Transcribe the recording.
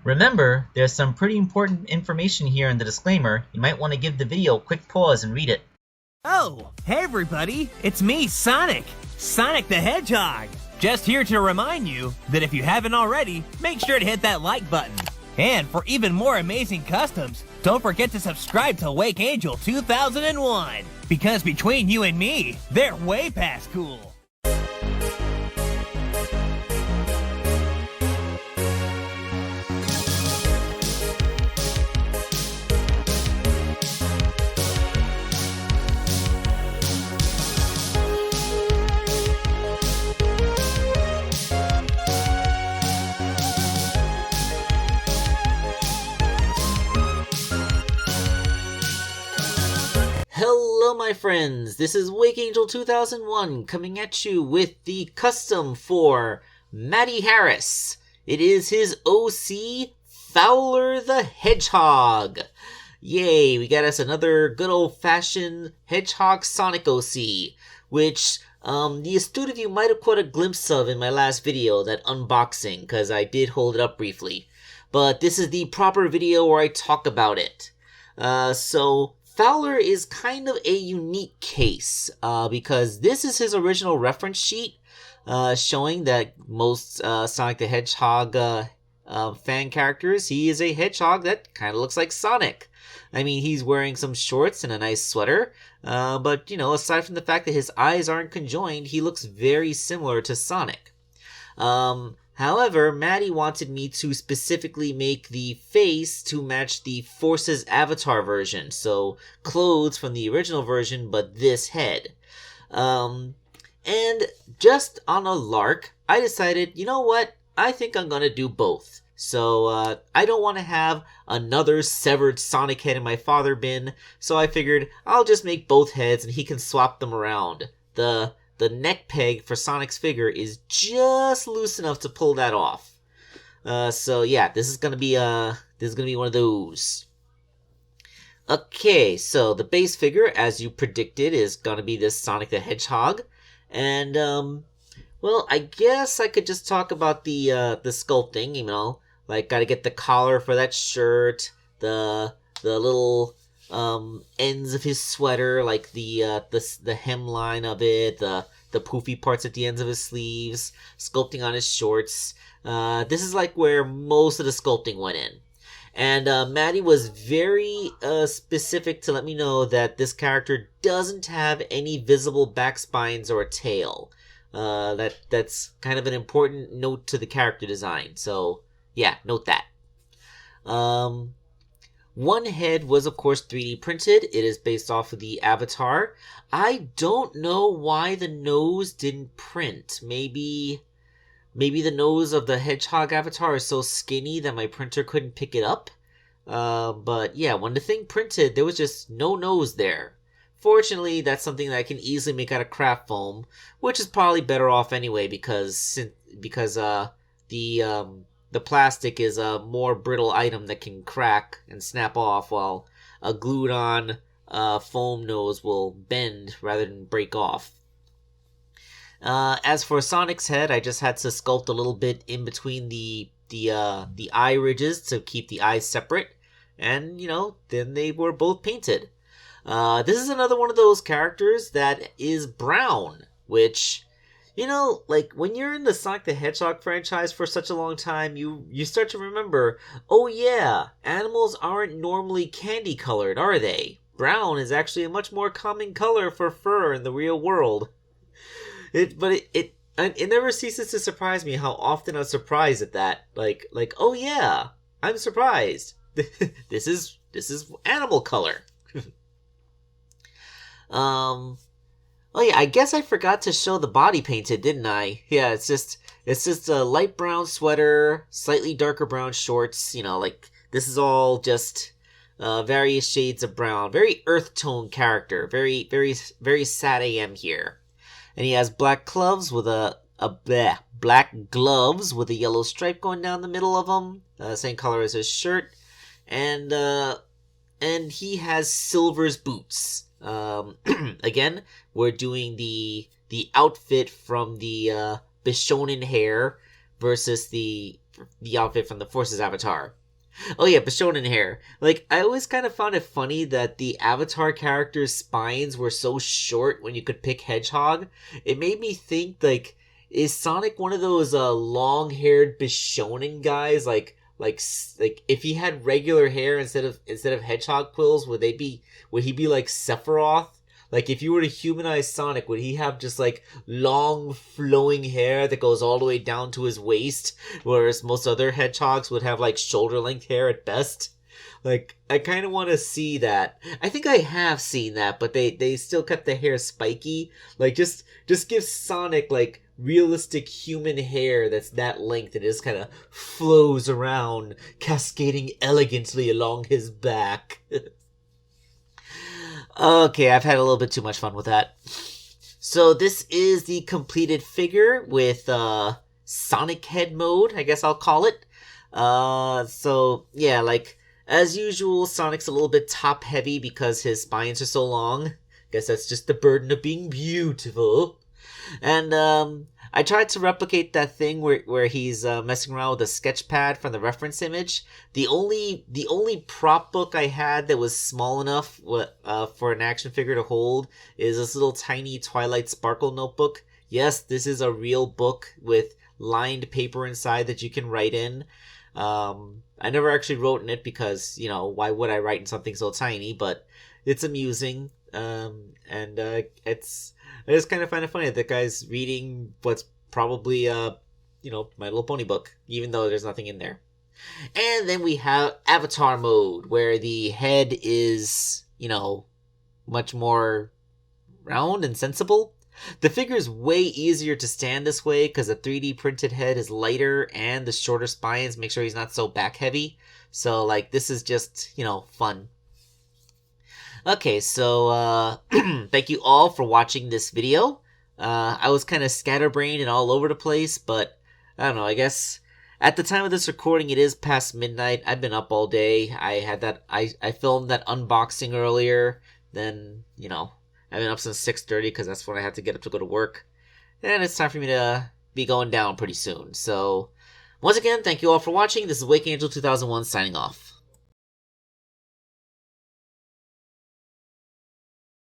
Remember, there's some pretty important information here in the disclaimer. You might want to give the video a quick pause and read it. Oh, hey everybody, it's me, Sonic! Sonic the Hedgehog! Just here to remind you that if you haven't already, make sure to hit that like button. And for even more amazing customs, don't forget to subscribe to Wake Angel 2001, because between you and me, they're way past cool. Hello my friends, this is Wake Angel 2001 coming at you with the custom for Matty Harris. It is his OC, Fowler the Hedgehog. Yay, we got us another good old-fashioned Hedgehog Sonic OC, which the astute of you might have caught a glimpse of in my last video, that unboxing, because I did hold it up briefly. But this is the proper video where I talk about it. So Fowler is kind of a unique case, because this is his original reference sheet, showing that most Sonic the Hedgehog fan characters, he is a hedgehog that kind of looks like Sonic. I mean, he's wearing some shorts and a nice sweater, but, you know, aside from the fact that his eyes aren't conjoined, he looks very similar to Sonic. However, Matty wanted me to specifically make the face to match the Force's Avatar version, so clothes from the original version, but this head. And just on a lark, I decided, you know what, I think I'm gonna do both. So, I don't want to have another severed Sonic head in my father bin, so I figured I'll just make both heads and he can swap them around. The neck peg for Sonic's figure is just loose enough to pull that off. So yeah, this is gonna be one of those. Okay, so the base figure, as you predicted, is gonna be this Sonic the Hedgehog, and well, I guess I could just talk about the sculpting. You know, like gotta get the collar for that shirt, the little ends of his sweater, like the hemline of it, the poofy parts at the ends of his sleeves, sculpting on his shorts. This is like where most of the sculpting went in. And Matty was very specific to let me know that this character doesn't have any visible back spines or a tail. That's kind of an important note to the character design. So yeah, note that. One head was, of course, 3D printed. It is based off of the Avatar. I don't know why the nose didn't print. Maybe the nose of the Hedgehog Avatar is so skinny that my printer couldn't pick it up. But yeah, when the thing printed, there was just no nose there. Fortunately, that's something that I can easily make out of craft foam, which is probably better off anyway because the plastic is a more brittle item that can crack and snap off, while a glued-on foam nose will bend rather than break off. As for Sonic's head, I just had to sculpt a little bit in between the eye ridges to keep the eyes separate, and, you know, then they were both painted. This is another one of those characters that is brown, which, you know, like, when you're in the Sonic the Hedgehog franchise for such a long time, you start to remember, oh yeah, animals aren't normally candy-colored, are they? Brown is actually a much more common color for fur in the real world. It never ceases to surprise me how often I'm surprised at that. Like, oh yeah, I'm surprised. This is animal color. Oh yeah, I guess I forgot to show the body painted, didn't I? Yeah, it's just a light brown sweater, slightly darker brown shorts. You know, like, this is all just various shades of brown. Very earth tone character. Very, very, very sad AM here. And he has black gloves with black gloves with a yellow stripe going down the middle of them. Same color as his shirt. And he has Silver's boots. Again, we're doing the outfit from the Bishonen hair versus the the outfit from the Forces Avatar. Oh yeah, Bishonen hair. Like, I always kind of found it funny that the Avatar characters' spines were so short when you could pick Hedgehog. It made me think, like, is Sonic one of those long-haired Bishonen guys? Like if he had regular hair instead of Hedgehog quills, would he be like Sephiroth? Like, if you were to humanize Sonic, would he have just, like, long, flowing hair that goes all the way down to his waist, whereas most other hedgehogs would have, like, shoulder-length hair at best? Like, I kind of want to see that. I think I have seen that, but they still kept the hair spiky. Like, just give Sonic, like, realistic human hair that's that length and it just kind of flows around, cascading elegantly along his back. Okay, I've had a little bit too much fun with that. So this is the completed figure with Sonic Head mode, I guess I'll call it. So yeah, like as usual, Sonic's a little bit top heavy because his spines are so long. Guess that's just the burden of being beautiful. And I tried to replicate that thing where he's messing around with a sketch pad from the reference image. The only prop book I had that was small enough for an action figure to hold is this little tiny Twilight Sparkle notebook. Yes, this is a real book with lined paper inside that you can write in. I never actually wrote in it because, you know, why would I write in something so tiny? But it's amusing, and I just kind of find it funny that the guy's reading what's probably, you know, My Little Pony book, even though there's nothing in there. And then we have Avatar mode, where the head is, you know, much more round and sensible. The figure is way easier to stand this way because the 3D printed head is lighter and the shorter spines make sure he's not so back heavy. So, like, this is just, you know, fun. Okay, so thank you all for watching this video. I was kind of scatterbrained and all over the place, but I don't know, I guess at the time of this recording it is past midnight. I've been up all day. I filmed that unboxing earlier. Then, you know, I've been up since 6:30 because that's when I had to get up to go to work. And it's time for me to be going down pretty soon. So, once again, thank you all for watching. This is Wake Angel 2001 signing off.